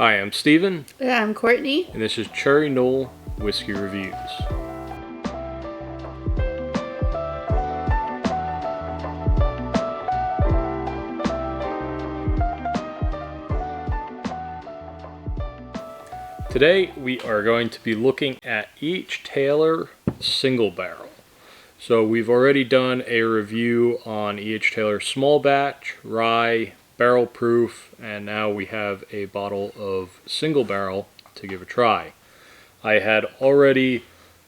Hi, I'm Steven. Yeah, I'm Courtney. And this is Cherry Knoll Whiskey Reviews. Today we are going to be looking at each Taylor single barrel. So we've already done a review on E.H. Taylor small batch, rye, barrel proof, and now we have a bottle of single barrel to give a try. I had already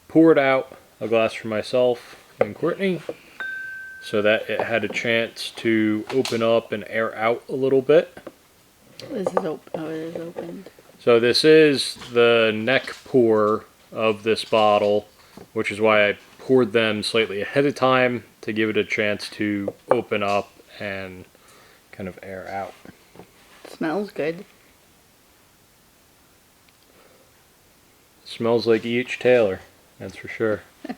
poured out a glass for myself and Courtney so that it had a chance to open up and air out a little bit. This is open. Oh, it is opened. So this is the neck pour of this bottle, which is why I poured them slightly ahead of time to give it a chance to open up and kind of air out. Smells good. Smells like E.H. Taylor, that's for sure. Are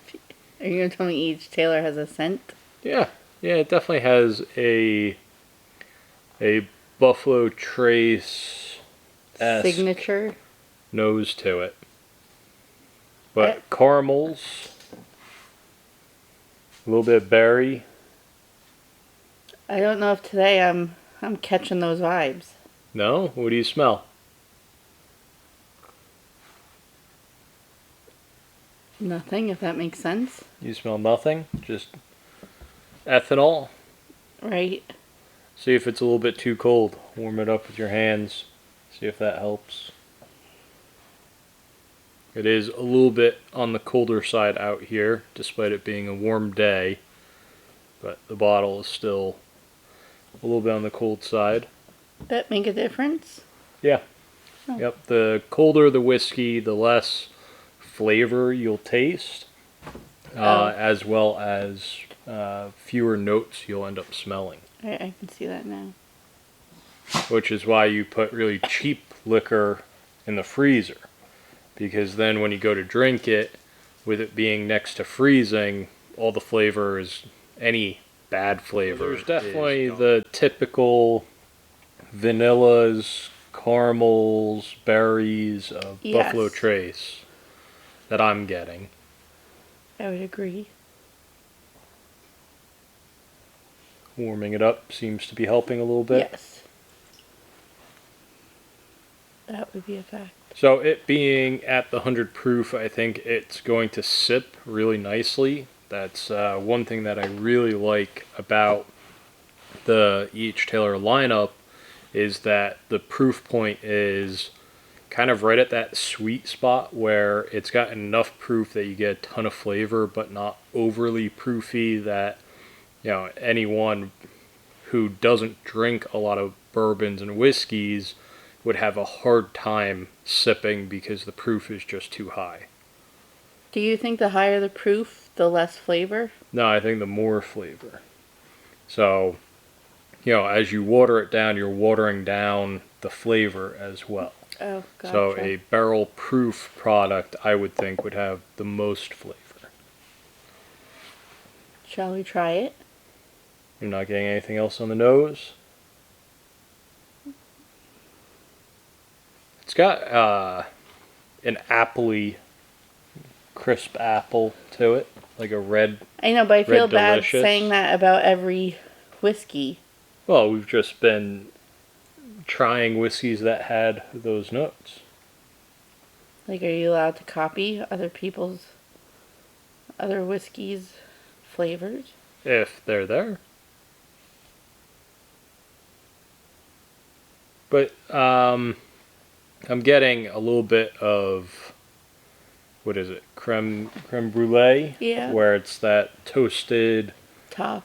you going to tell me each Taylor has a scent? Yeah, it definitely has a Buffalo Trace signature nose to it. But caramels, a little bit of berry. I don't know if today I'm catching those vibes. No? What do you smell? Nothing, if that makes sense. You smell nothing? Just ethanol? Right. See if it's a little bit too cold. Warm it up with your hands. See if that helps. It is a little bit on the colder side out here, despite it being a warm day. But the bottle is still a little bit on the cold side. That make a difference? Yeah. Oh. Yep. The colder the whiskey, the less flavor you'll taste. As well as fewer notes you'll end up smelling. I can see that now. Which is why you put really cheap liquor in the freezer. Because then when you go to drink it, with it being next to freezing, all the flavor is any bad flavor. There's definitely the typical vanillas, caramels, berries of Buffalo Trace that I'm getting. I would agree. Warming it up seems to be helping a little bit. Yes. That would be a fact. So it being at the 100 proof, I think it's going to sip really nicely. That's one thing that I really like about the E.H. Taylor lineup is that the proof point is kind of right at that sweet spot where it's got enough proof that you get a ton of flavor, but not overly proofy that, you know, anyone who doesn't drink a lot of bourbons and whiskeys would have a hard time sipping because the proof is just too high. Do you think the higher the proof, the less flavor? No, I think the more flavor. So, you know, as you water it down, you're watering down the flavor as well. Oh, gotcha. So a barrel proof product, I would think, would have the most flavor. Shall we try it? You're not getting anything else on the nose? It's got an appley, crisp apple to it, like a red. I know, but I feel bad delicious. saying that about every whiskey. Well, we've just been trying whiskeys that had those notes. Like, are you allowed to copy other people's other whiskeys' flavors? If they're there. But I'm getting a little bit of, what is it, creme brulee? Yeah. Where it's that toasted top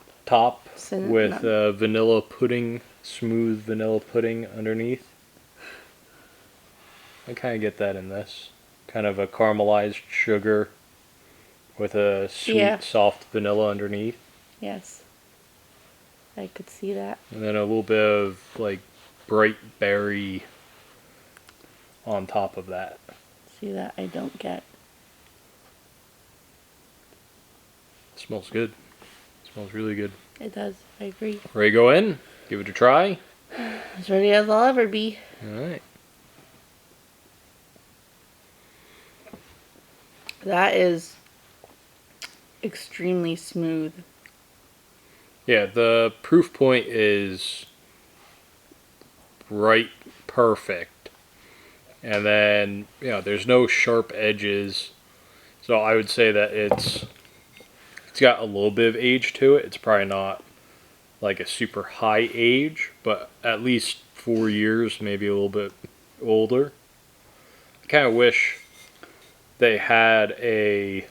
with vanilla pudding, smooth vanilla pudding underneath. I kind of get that in this. Kind of a caramelized sugar with a sweet, soft vanilla underneath. Yes. I could see that. And then a little bit of, like, bright berry on top of that. See, that I don't get. It smells good. It smells really good. It does. I agree. Ready to go in? Give it a try? As ready as I'll ever be. Alright. That is extremely smooth. Yeah, the proof point is right perfect. And then, there's no sharp edges. So I would say that it's got a little bit of age to it. It's probably not like a super high age, but at least 4 years, maybe a little bit older. I kind of wish they had a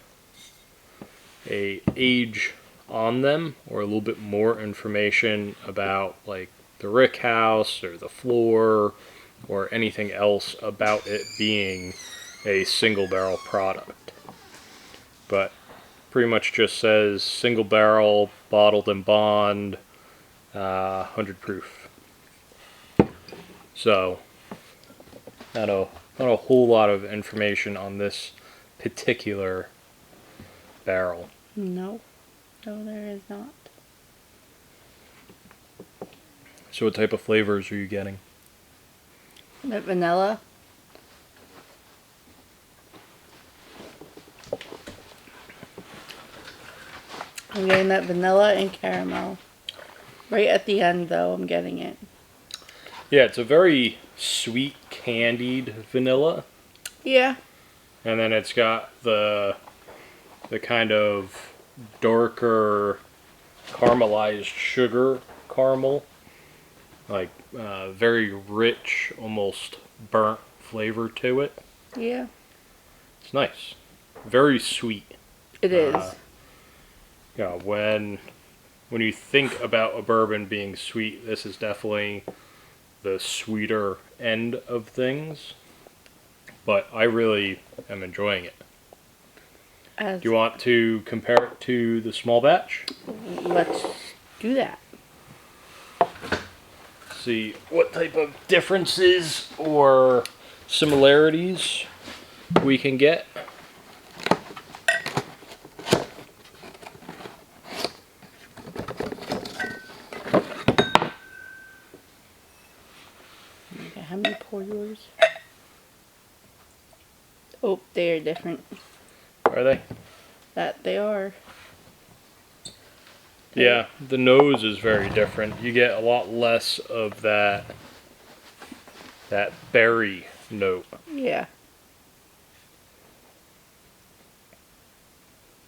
age on them, or a little bit more information about like the rick house or the floor or anything else about it being a single barrel product. But pretty much just says single barrel, bottled in bond, 100 proof. So not a whole lot of information on this particular barrel. No. No, there is not. So what type of flavors are you getting? That vanilla. I'm getting that vanilla and caramel. Right at the end, though, I'm getting it. Yeah, it's a very sweet candied vanilla. Yeah. And then it's got the kind of darker caramelized sugar caramel. Like very rich, almost burnt flavor to it. Yeah. It's nice. Very sweet. It is. When you think about a bourbon being sweet, this is definitely the sweeter end of things. But I really am enjoying it. Do you want to compare it to the small batch? Let's do that. See what type of differences or similarities we can get. Okay, how many pour yours? Oh, they are different. Are they? That they are. Yeah, the nose is very different. You get a lot less of that berry note. Yeah.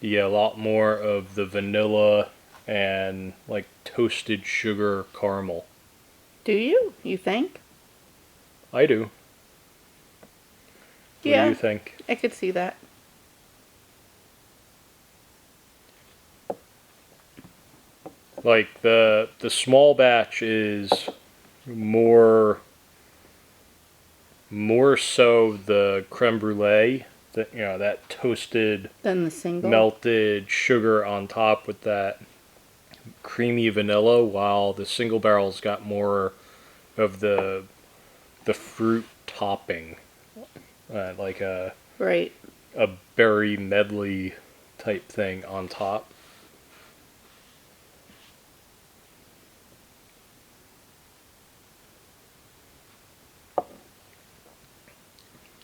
You get a lot more of the vanilla and like toasted sugar caramel. Do you? You think? I do. What Yeah. do you think? I could see that. Like the small batch is more so the creme brulee, that toasted Then the single. melted sugar on top with that creamy vanilla, while the single barrel's got more of the fruit topping, like a Right. berry medley type thing on top.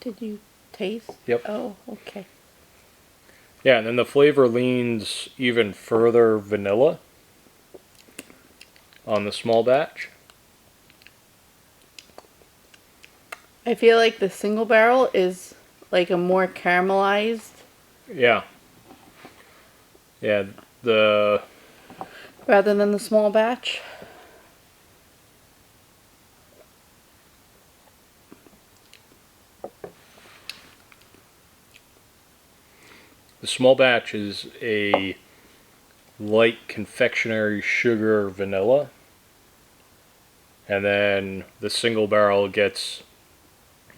Did you taste? Yep. Oh, okay. Yeah, and then the flavor leans even further vanilla on the small batch. I feel like the single barrel is like a more caramelized. Yeah. Yeah, Rather than the small batch. the small batch is a light confectionery sugar vanilla. And then the single barrel gets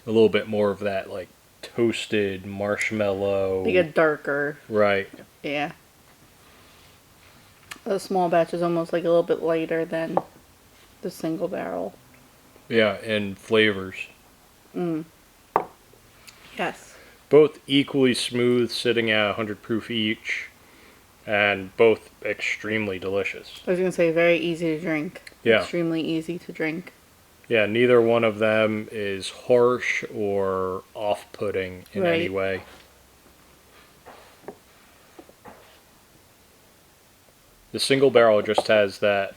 a little bit more of that like toasted marshmallow. Like a darker. Right. Yeah. The small batch is almost like a little bit lighter than the single barrel. Yeah, and flavors. Yes. Both equally smooth, sitting at 100 proof each, and both extremely delicious. I was going to say very easy to drink. Yeah. Extremely easy to drink. Yeah, neither one of them is harsh or off-putting in any way. the single barrel just has that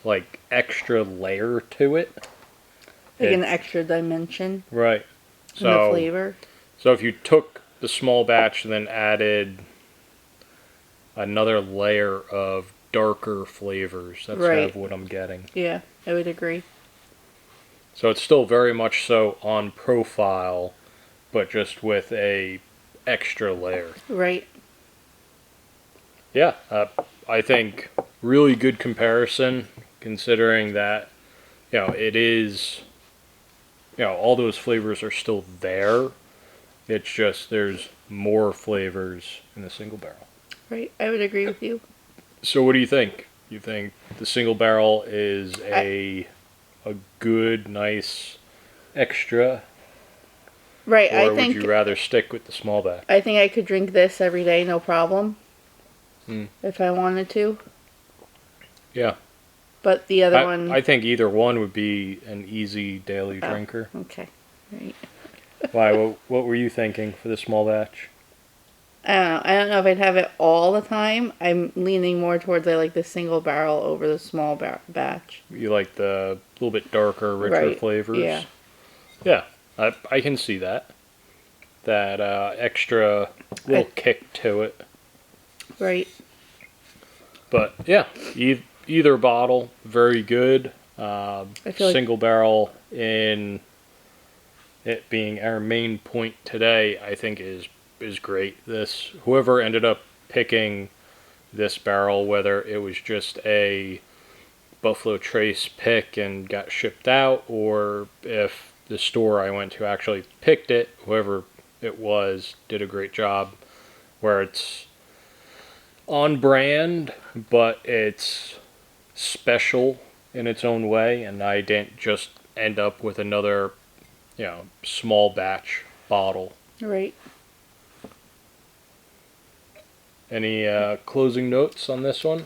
like extra layer to it. Like an extra dimension Right. in the flavor. So if you took the small batch and then added another layer of darker flavors, that's kind of what I'm getting. Yeah, I would agree. So it's still very much so on profile, but just with a extra layer. Right. Yeah, I think really good comparison considering that, it is, all those flavors are still there. It's just there's more flavors in the single barrel. Right, I would agree with you. So what do you think? You think the single barrel is a good, nice extra? Right, Or I would think you rather stick with the small batch? I think I could drink this every day, no problem. Hmm. If I wanted to. Yeah. But the other one... I think either one would be an easy daily drinker. Okay, right. Why? What were you thinking for the small batch? I don't know. I don't know if I'd have it all the time. I'm leaning more towards I like the single barrel over the small batch. You like the little bit darker, richer flavors? Yeah. Yeah, I can see that. That extra little kick to it. Right. But yeah, either bottle, very good. I feel Single barrel in it being our main point today, I think is great. Whoever ended up picking this barrel, whether it was just a Buffalo Trace pick and got shipped out, or if the store I went to actually picked it, whoever it was did a great job. Where it's on brand, but it's special in its own way, and I didn't just end up with another, small batch bottle. Right. Any closing notes on this one?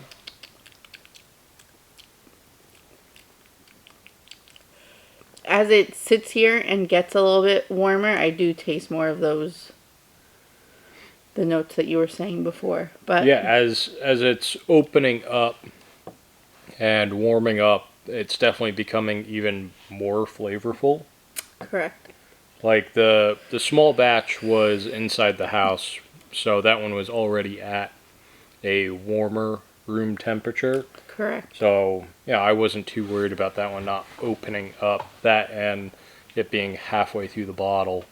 As it sits here and gets a little bit warmer, I do taste more of the notes that you were saying before. But yeah, as it's opening up and warming up, it's definitely becoming even more flavorful. Correct. Like the small batch was inside the house, so that one was already at a warmer room temperature. Correct. So yeah, I wasn't too worried about that one not opening up. That and it being halfway through the bottle,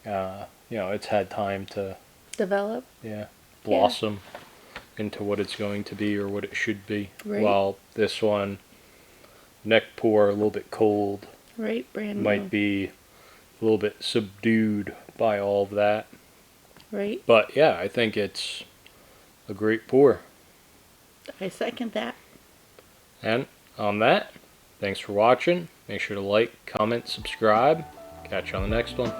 it's had time to develop. Yeah, blossom into what it's going to be or what it should be. Right. While this one, neck pour, a little bit cold. Right, brand might new. Be a little bit subdued by all of that. Right. But yeah, I think it's a great pour. I second that. And on that, thanks for watching. Make sure to like, comment, subscribe. Catch you on the next one.